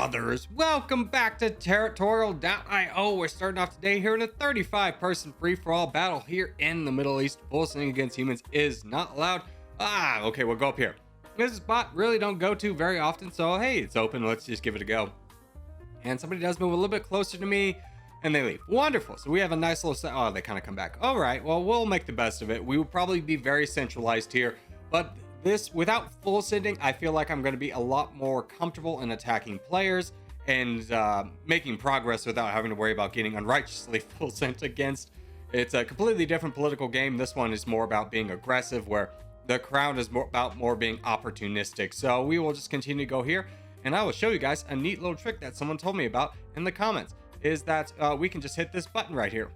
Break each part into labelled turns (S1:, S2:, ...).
S1: brothers, welcome back to Territorial IO. We're starting off today here in a 35-person free-for-all battle here in the Middle East. Full sending against humans is not allowed. Okay, we'll go up here. This spot really don't go to very often, so hey, it's open. Let's just give it a go. And somebody does move a little bit closer to me, and they leave. Wonderful. So we have a nice little set. Oh, they kind of come back. All right, well, we'll make the best of it. We will probably be very centralized here, but this, without full sending, I feel like I'm going to be a lot more comfortable in attacking players and making progress without having to worry about getting unrighteously full sent against. It's a completely different political game. This one is more about being aggressive, where the crown is more about being opportunistic. So we will just continue to go here, and I will show you guys a neat little trick that someone told me about in the comments, is that we can just hit this button right here,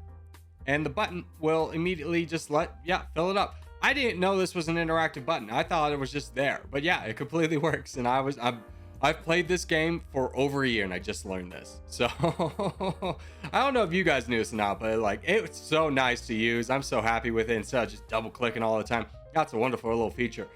S1: and the button will immediately just fill it up. I didn't know this was an interactive button. I thought it was just there, but yeah, it completely works. And I've played this game for over a year, and I just learned this. So I don't know if you guys knew this or not, but like, it's so nice to use. I'm so happy with it instead of just double clicking all the time. That's a wonderful little feature.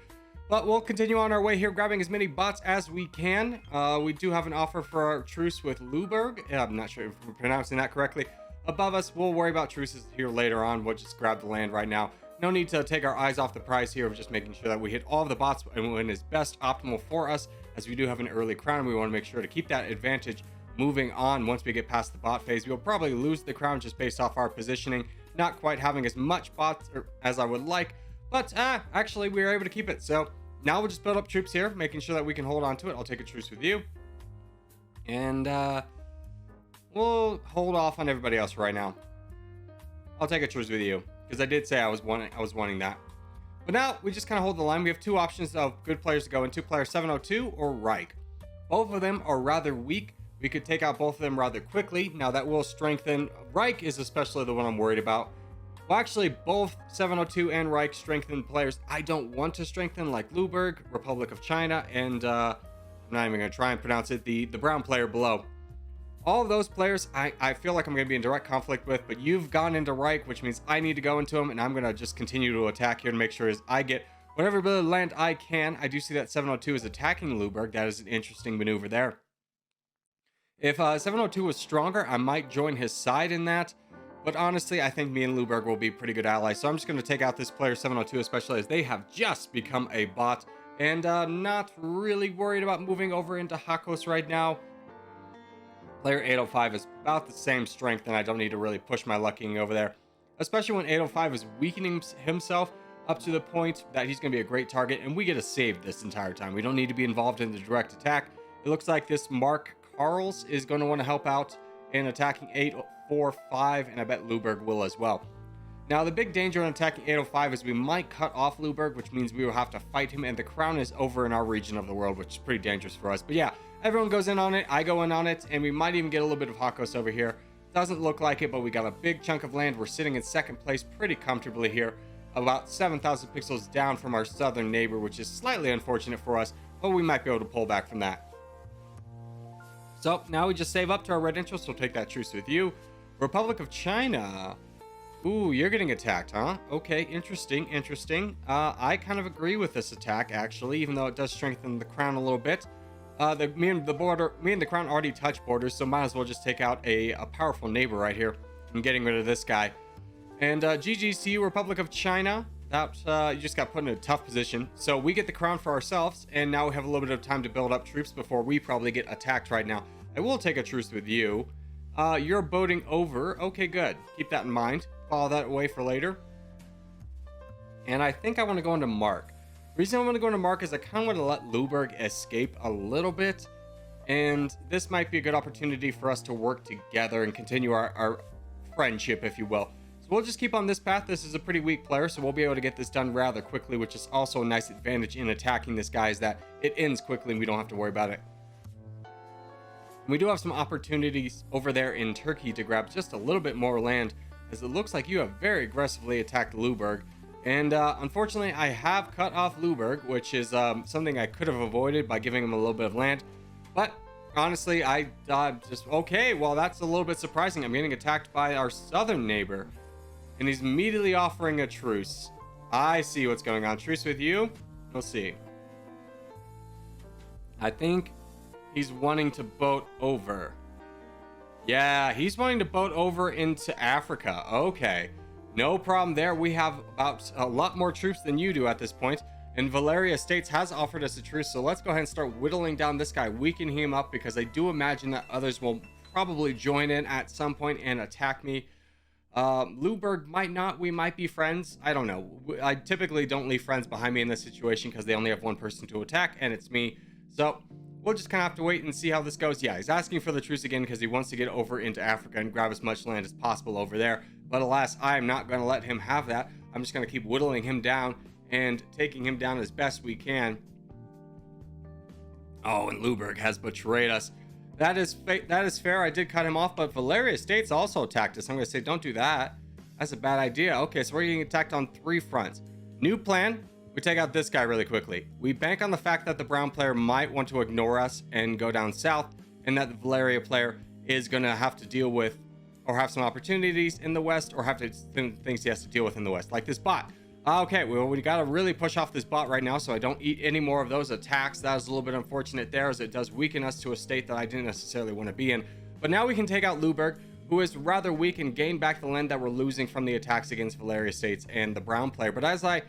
S1: But we'll continue on our way here, grabbing as many bots as we can. We do have an offer for our truce with Luberg. I'm not sure if we're pronouncing that correctly. Above us, we'll worry about truces here later on. We'll just grab the land right now. No need to take our eyes off the prize here of just making sure that we hit all of the bots and when is best optimal for us, as we do have an early crown. We want to make sure to keep that advantage moving on. Once we get past the bot phase, we'll probably lose the crown just based off our positioning, not quite having as much bots as I would like, but actually we were able to keep it. So now we'll just build up troops here, making sure that we can hold on to it. I'll take a truce with you, and we'll hold off on everybody else right now. I'll take a truce with you, because I did say I was wanting that. But now we just kind of hold the line. We have two options of good players to go into: player 702 or Reich. Both of them are rather weak. We could take out both of them rather quickly. Now that will strengthen. Reich is especially the one I'm worried about. Well, actually, both 702 and Reich strengthen players I don't want to strengthen, like Luberg, Republic of China, and I'm not even going to try and pronounce it, the brown player below. All of those players, I feel like I'm going to be in direct conflict with, but you've gone into Reich, which means I need to go into them, and I'm going to just continue to attack here to make sure I get whatever bit of land I can. I do see that 702 is attacking Luberg. That is an interesting maneuver there. If 702 was stronger, I might join his side in that, but honestly, I think me and Luberg will be pretty good allies, so I'm just going to take out this player 702, especially as they have just become a bot, and not really worried about moving over into Hakos right now. Player 805 is about the same strength, and I don't need to really push my lucking over there, especially when 805 is weakening himself up to the point that he's going to be a great target, and we get a save this entire time. We don't need to be involved in the direct attack. It looks like this Mark Carls is going to want to help out in attacking 845, and I bet Luberg will as well. Now, the big danger in attacking 805 is we might cut off Luberg, which means we will have to fight him, and the crown is over in our region of the world, which is pretty dangerous for us. But yeah, everyone goes in on it, I go in on it, and we might even get a little bit of Hakos over here. Doesn't look like it, but we got a big chunk of land. We're sitting in second place pretty comfortably here, about 7,000 pixels down from our southern neighbor, which is slightly unfortunate for us, but we might be able to pull back from that. So now we just save up to our red interest. We'll take that truce with you. Republic of China. Ooh, you're getting attacked, huh? Okay, interesting. I kind of agree with this attack, actually, even though it does strengthen the crown a little bit. Me and the crown already touch borders, so might as well just take out a powerful neighbor right here and getting rid of this guy. And GGC, Republic of China. That you just got put in a tough position. So we get the crown for ourselves, and now we have a little bit of time to build up troops before we probably get attacked right now. I will take a truce with you. You're boating over. Okay, good. Keep that in mind. Follow that away for later. And I think I want to go into Mark. The reason I want to go into Mark is I kind of want to let Luberg escape a little bit. And this might be a good opportunity for us to work together and continue our friendship, if you will. So we'll just keep on this path. This is a pretty weak player, so we'll be able to get this done rather quickly, which is also a nice advantage in attacking this guy, is that it ends quickly and we don't have to worry about it. And we do have some opportunities over there in Turkey to grab just a little bit more land, as it looks like you have very aggressively attacked Luberg. And unfortunately, I have cut off Luberg, which is something I could have avoided by giving him a little bit of land. But honestly, I just, okay, well, that's a little bit surprising. I'm getting attacked by our southern neighbor, and he's immediately offering a truce. I see what's going on. Truce with you? We'll see. I think He's wanting to boat over. Yeah, he's wanting to boat over into Africa. Okay, no problem there. We have about a lot more troops than you do at this point, and Valeria States has offered us a truce, so let's go ahead and start whittling down this guy, weakening him up, because I do imagine that others will probably join in at some point and attack me. Luberg might not. We might be friends. I don't know. I typically don't leave friends behind me in this situation because they only have one person to attack, and it's me. So we'll just kind of have to wait and see how this goes. Yeah, he's asking for the truce again because he wants to get over into Africa and grab as much land as possible over there. But alas, I am not going to let him have that. I'm just going to keep whittling him down and taking him down as best we can. Oh, and Luberg has betrayed us. That is fair. I did cut him off, but Valeria States also attacked us. I'm going to say, don't do that. That's a bad idea. Okay, so we're getting attacked on 3 fronts. New plan. We take out this guy really quickly. We bank on the fact that the brown player might want to ignore us and go down south, and that the Valeria player is going to have to deal with or have some opportunities in the west, or have things he has to deal with in the west, like this bot. Okay, well, we got to really push off this bot right now so I don't eat any more of those attacks. That was a little bit unfortunate there, as it does weaken us to a state that I didn't necessarily want to be in. But now we can take out Luberg, who is rather weak, and gain back the land that we're losing from the attacks against Valeria States and the brown player. But as I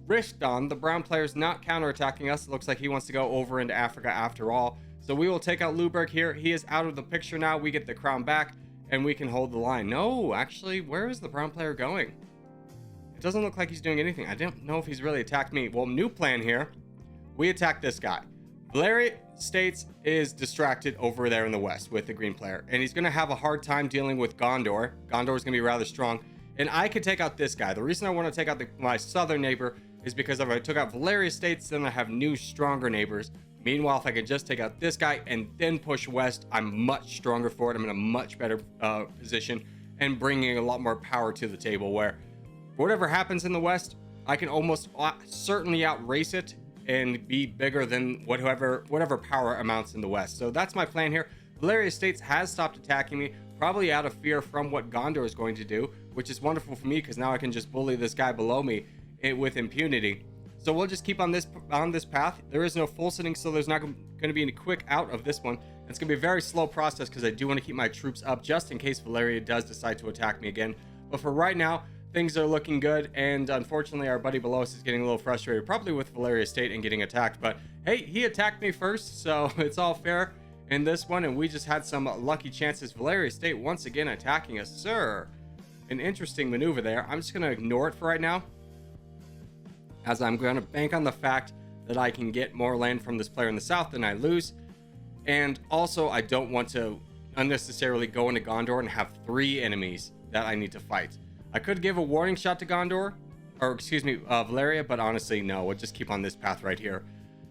S1: risked on, the brown player's not counterattacking us. It looks like he wants to go over into Africa after all. So we will take out Luberg here. He is out of the picture now. We get the crown back, and we can hold the line. No, actually, where is the brown player going? Doesn't look like he's doing anything. I don't know if he's really attacked me. Well, new plan here. We attack this guy. Valeria States is distracted over there in the west with the green player, and he's going to have a hard time dealing with Gondor. Gondor is going to be rather strong, and I could take out this guy. The reason I want to take out my southern neighbor is because if I took out Valeria States, then I have new, stronger neighbors. Meanwhile, if I could just take out this guy and then push west, I'm much stronger for it. I'm in a much better position and bringing a lot more power to the table, where whatever happens in the west, I can almost certainly outrace it and be bigger than whatever power amounts in the west. So that's my plan here. Valeria States has stopped attacking me, probably out of fear from what Gondor is going to do, which is wonderful for me because now I can just bully this guy below me with impunity. So we'll just keep on this path. There is no full sitting, so there's not going to be any quick out of this one. It's going to be a very slow process because I do want to keep my troops up just in case Valeria does decide to attack me again. But for right now, things are looking good, and unfortunately our buddy below us is getting a little frustrated, probably with Valeria State and getting attacked. But hey, he attacked me first, so it's all fair in this one, and we just had some lucky chances. Valeria State once again attacking us, sir. An interesting maneuver there. I'm just going to ignore it for right now, as I'm going to bank on the fact that I can get more land from this player in the south than I lose. And also, I don't want to unnecessarily go into Gondor and have 3 enemies that I need to fight. I could give a warning shot to Gondor, or excuse me, Valeria, but honestly, no, we'll just keep on this path right here,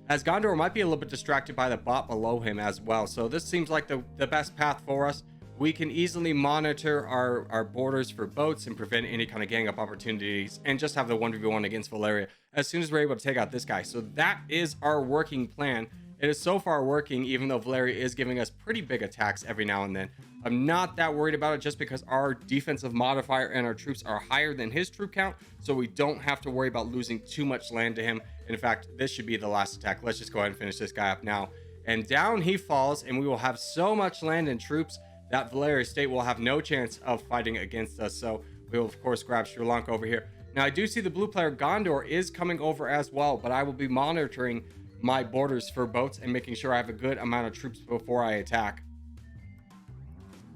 S1: as Gondor might be a little bit distracted by the bot below him as well. So this seems like the best path for us. We can easily monitor our borders for boats and prevent any kind of gang up opportunities, and just have the 1v1 against Valeria as soon as we're able to take out this guy. So that is our working plan. It is so far working, even though Valeria is giving us pretty big attacks every now and then. I'm not that worried about it, just because our defensive modifier and our troops are higher than his troop count, so we don't have to worry about losing too much land to him. In fact, this should be the last attack. Let's just go ahead and finish this guy up now. And down he falls, and we will have so much land and troops that Valeria State will have no chance of fighting against us. So we will, of course, grab Sri Lanka over here. Now, I do see the blue player Gondor is coming over as well, but I will be monitoring my borders for boats and making sure I have a good amount of troops before I attack,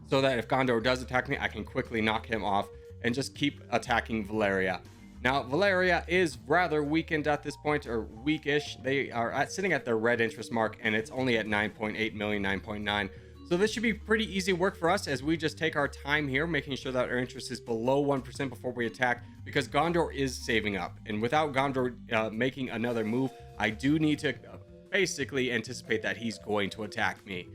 S1: so that if Gondor does attack me, I can quickly knock him off and just keep attacking Valeria. Now, Valeria is rather weakened at this point, or weakish. They are sitting at their red interest mark, and it's only at 9.8 million, 9.9. So this should be pretty easy work for us, as we just take our time here, making sure that our interest is below 1% before we attack, because Gondor is saving up. And without Gondor making another move, I do need to basically anticipate that he's going to attack me.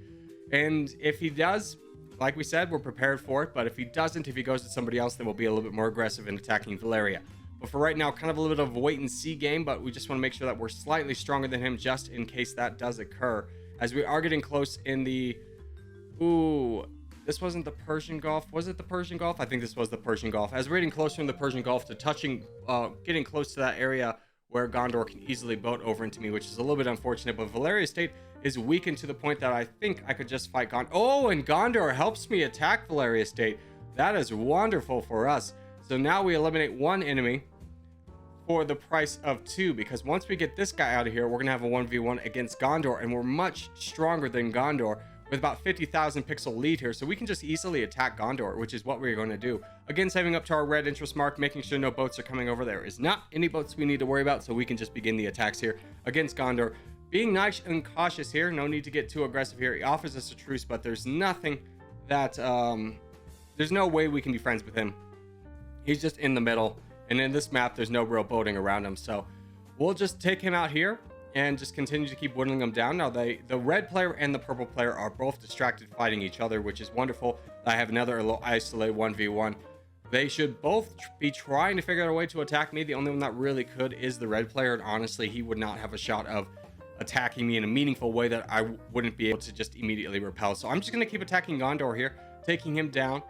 S1: And if he does, like we said, we're prepared for it. But if he doesn't, if he goes to somebody else, then we'll be a little bit more aggressive in attacking Valeria. But for right now, kind of a little bit of a wait and see game, but we just want to make sure that we're slightly stronger than him, just in case that does occur, as we are getting close in the... Ooh, this wasn't the Persian Gulf. Was it the Persian Gulf? I think this was the Persian Gulf. As we're getting closer in the Persian Gulf to getting close to that area where Gondor can easily boat over into me, which is a little bit unfortunate. But Valeria State is weakened to the point that I think I could just fight Gondor. Oh, and Gondor helps me attack Valeria State. That is wonderful for us. So now we eliminate one enemy for the price of two, because once we get this guy out of here, we're gonna have a 1v1 against Gondor, and we're much stronger than Gondor with about 50,000 pixel lead here, so we can just easily attack Gondor, which is what we're going to do. Again, saving up to our red interest mark, making sure no boats are coming over. There is not any boats we need to worry about, so we can just begin the attacks here against Gondor. Being nice and cautious here, no need to get too aggressive here. He offers us a truce, but there's nothing that there's no way we can be friends with him. He's just in the middle, and in this map there's no real boating around him, so we'll just take him out here and just continue to keep whittling them down. Now the red player and the purple player are both distracted fighting each other, which is wonderful. I have another little isolated 1v1. They should both be trying to figure out a way to attack me. The only one that really could is the red player, and honestly he would not have a shot of attacking me in a meaningful way that I wouldn't be able to just immediately repel. So I'm just going to keep attacking Gondor here, taking him down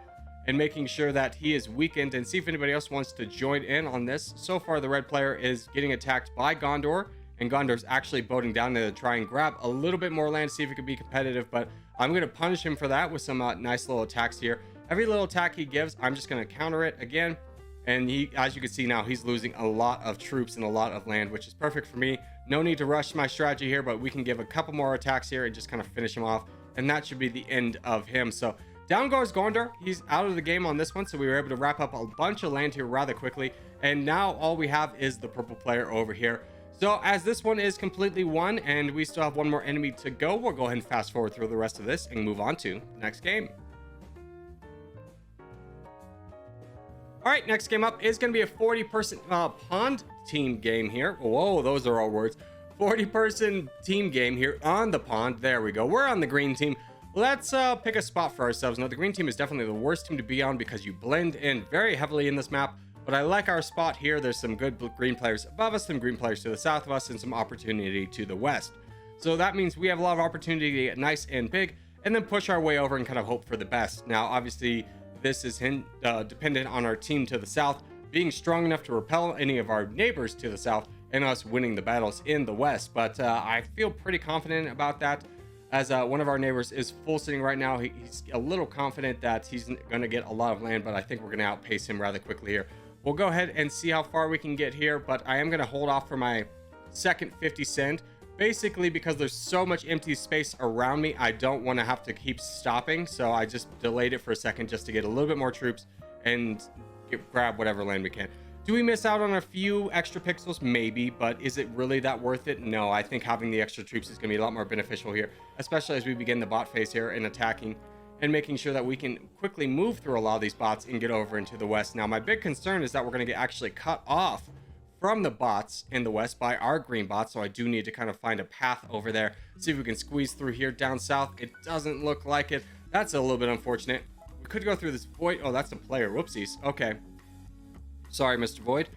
S1: and making sure that he is weakened, and see if anybody else wants to join in on this. So far the red player is getting attacked by Gondor, and Gondor's actually boating down there to try and grab a little bit more land, see if it could be competitive, but I'm going to punish him for that with some nice little attacks here. Every little attack he gives, I'm just going to counter it again, and he, as you can see now, he's losing a lot of troops and a lot of land, which is perfect for me. No need to rush my strategy here, but we can give a couple more attacks here and just kind of finish him off, and that should be the end of him. So down goes Gondor. He's out of the game on this one, so we were able to wrap up a bunch of land here rather quickly, and now all we have is the purple player over here. So as this one is completely won and we still have one more enemy to go, we'll go ahead and fast forward through the rest of this and move on to the next game. All right, next game up is going to be a 40-person pond team game here. Whoa, those are all words. 40-person team game here on the pond. There we go. We're on the green team. Let's pick a spot for ourselves. Now, the green team is definitely the worst team to be on because you blend in very heavily in this map. But I like our spot here. There's some good green players above us, some green players to the south of us, and some opportunity to the west. So that means we have a lot of opportunity to get nice and big and then push our way over and kind of hope for the best. Now, obviously, this is dependent on our team to the south being strong enough to repel any of our neighbors to the south and us winning the battles in the west. But I feel pretty confident about that, as one of our neighbors is full sitting right now. He's a little confident that he's going to get a lot of land, but I think we're going to outpace him rather quickly here. We'll go ahead and see how far we can get here, but I am going to hold off for my second 50 cent, basically because there's so much empty space around me. I don't want to have to keep stopping, so I just delayed it for a second just to get a little bit more troops and grab whatever land we can. Do we miss out on a few extra pixels? Maybe, but is it really that worth it? No, I think having the extra troops is going to be a lot more beneficial here, especially as we begin the bot phase here and attacking and making sure that we can quickly move through a lot of these bots and get over into the west. Now, my big concern is that we're going to get actually cut off from the bots in the west by our green bots, so I do need to kind of find a path over there, see if we can squeeze through here down south. It doesn't look like it. That's a little bit unfortunate. We could go through this void. Oh, that's a player. Whoopsies. Okay. Sorry, Mr. Void.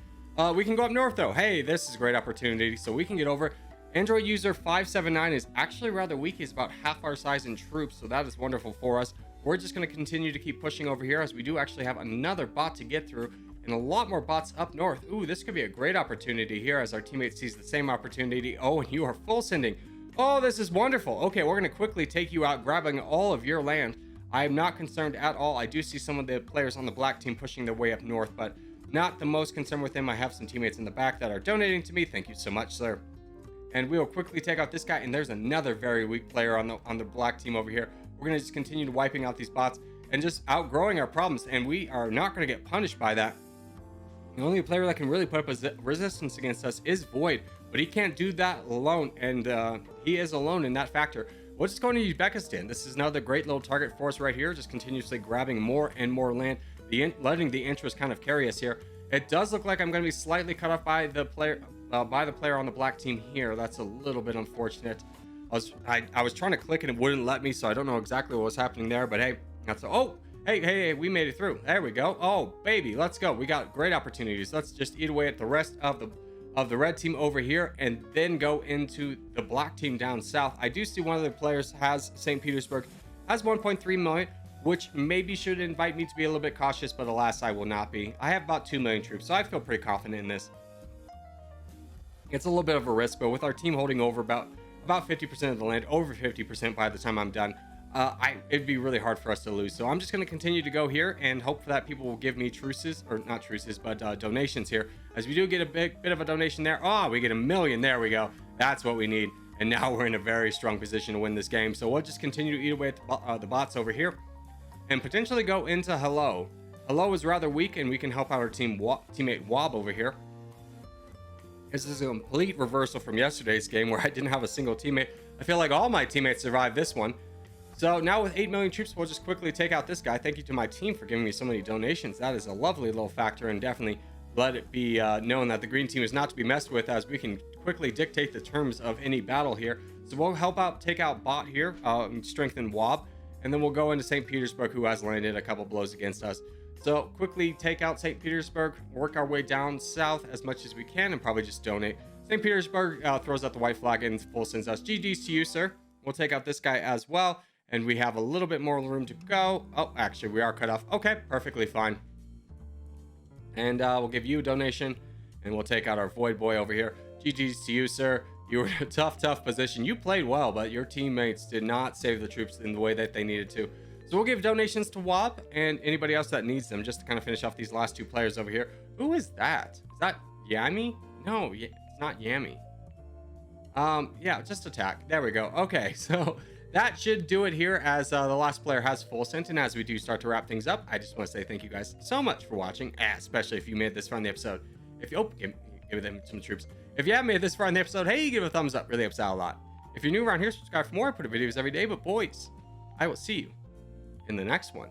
S1: We can go up north, though. Hey, this is a great opportunity, so we can get over. Android user 579 is actually rather weak. He's about half our size in troops, so that is wonderful for us. We're just going to continue to keep pushing over here, as we do actually have another bot to get through and a lot more bots up north. Ooh, this could be a great opportunity here as our teammate sees the same opportunity. Oh, and you are full sending. Oh, this is wonderful. Okay, we're going to quickly take you out, grabbing all of your land. I am not concerned at all. I do see some of the players on the black team pushing their way up north, but not the most concerned with them. I have some teammates in the back that are donating to me. Thank you so much, sir. And we will quickly take out this guy, and there's another very weak player on the black team over here. We're going to just continue wiping out these bots and just outgrowing our problems, and we are not going to get punished by that. The only player that can really put up a resistance against us is Void, but he can't do that alone, and he is alone in that factor. We're just going to Uzbekistan. This is another great little target for us right here, just continuously grabbing more and more land, letting the interest kind of carry us here. It does look like I'm going to be slightly cut off by the player on the black team here. That's a little bit unfortunate. I was trying to click and it wouldn't let me, so I don't know exactly what was happening there, but hey, hey, we made it through. There we go. Oh baby, let's go. We got great opportunities. Let's just eat away at the rest of the red team over here and then go into the black team down south. I do see one of the players has St. Petersburg, has 1.3 million, which maybe should invite me to be a little bit cautious, but alas, I will not be. I have about 2 million troops, so I feel pretty confident in this. It's a little bit of a risk, but with our team holding over about about 50% of the land, over 50% by the time I'm done. It'd be really hard for us to lose. So I'm just going to continue to go here and hope that people will give me truces, or not truces, but donations here. As we do get a bit of a donation there. Oh, we get 1 million. There we go. That's what we need. And now we're in a very strong position to win this game. So we'll just continue to eat away at the bots over here and potentially go into Hello. Hello is rather weak, and we can help out our teammate Wob over here. This is a complete reversal from yesterday's game where I didn't have a single teammate. I feel like all my teammates survived this one. So now with 8 million troops, we'll just quickly take out this guy. Thank you to my team for giving me so many donations. That is a lovely little factor, and definitely let it be known that the green team is not to be messed with, as we can quickly dictate the terms of any battle here. So we'll help out, take out bot here, and strengthen Wob, and then we'll go into St. Petersburg, who has landed a couple blows against us. So quickly take out St. Petersburg, work our way down south as much as we can, and probably just donate. St. Petersburg throws out the white flag and full sends us. GG's to you, sir. We'll take out this guy as well. And we have a little bit more room to go. Oh, actually, we are cut off. Okay, perfectly fine. And we'll give you a donation. And we'll take out our Void Boy over here. GG's to you, sir. You were in a tough position. You played well, but your teammates did not save the troops in the way that they needed to. So we'll give donations to Wob and anybody else that needs them, just to kind of finish off these last 2 players over here. Who is that? Is that Yami? No, it's not Yami. Yeah, just attack. There we go. Okay, so that should do it here, as the last player has full sent. And as we do start to wrap things up, I just want to say thank you guys so much for watching, especially if you made this far in the episode. If you give them some troops. If you have made this far in the episode, hey, give it a thumbs up. Really helps out a lot. If you're new around here, subscribe for more. I put videos every day. But boys, I will see you in the next one.